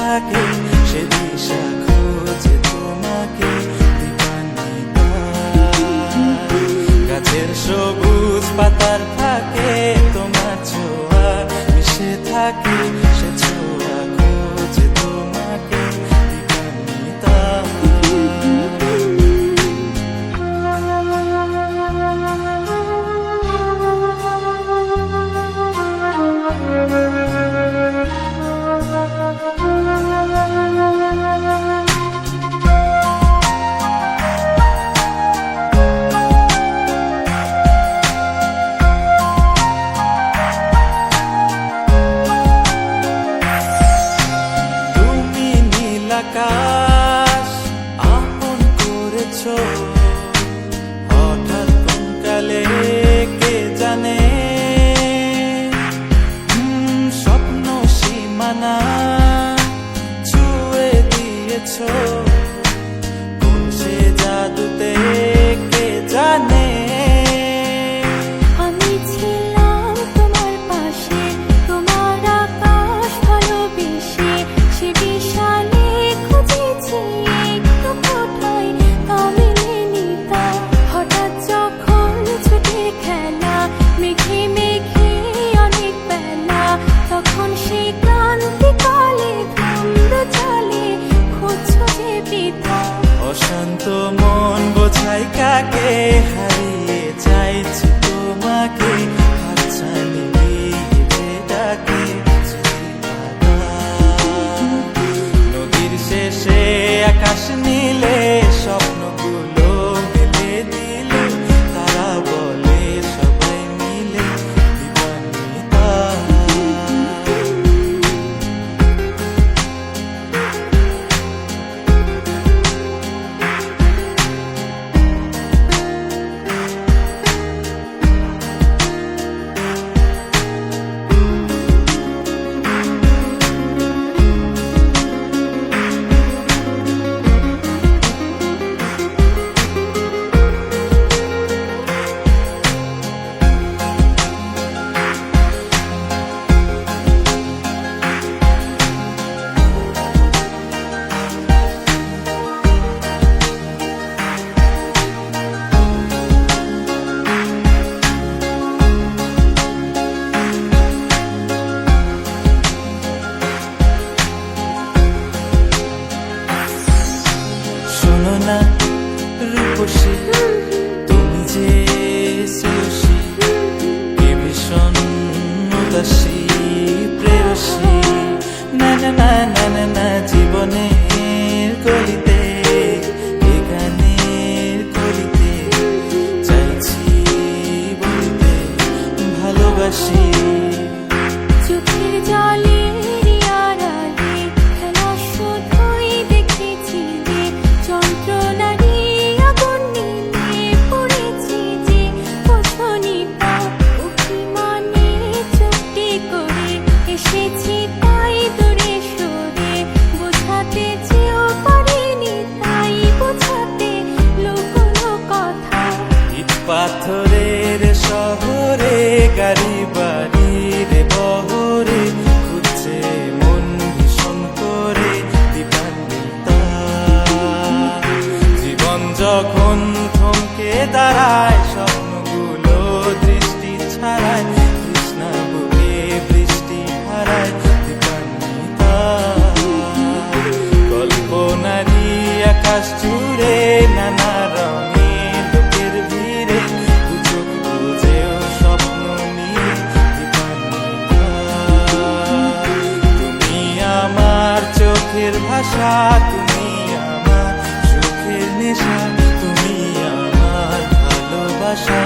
থাকে সে দিশা খোঁজে তোমাকে দীপান্বিতা। গাছের সবুজ পাতার ফাঁকে তোমার ছোঁয়া মিশে থাকে সে ছোঁয়া খোঁজে তোমাকে দীপান্বিতা। আকাশ আপন করেছ হঠাৎ কোন কালে কে জানে, স্বপ্ন সীমানা ছুঁয়ে দিয়েছ কোন সে জাদুতে কে জানে। অশান্ত মন বোঝাই কাকে হারিয়ে চাইছি তোমাকে হাতছানি দিয়ে ডাকে নদীর শেষে আকাশ নীলে স্বপ্নগুলো মেলে দিলে তারা বলে সবাই মিলে দীপান্বিতা। শোনো না রূপসী তুমি যে শ্রেয়সী কে ভীষণ উদাসী প্রেয়সী না না না না না না জীবনের গলিতে এ গানের কলিতে চাইছি বলতে ভালোবাসি। চোখের জলে পাথরের শহরে গাড়ি বাড়ির বহরে খুঁজছে মন ভীষণ করে দীপান্বিতা। জীবন যখন থমকে দাঁড়ায় স্বপ্নগুলো দৃষ্টি ছাড়ায় তৃষ্ণা বুকে বৃষ্টি হারায় দীপান্বিতা। কল্পনারি আকাশ জুড়ে নানা রঙে চোখের ভাষা তুমি আমার সুখের নেশা তুমি আমার ভালোবাসা।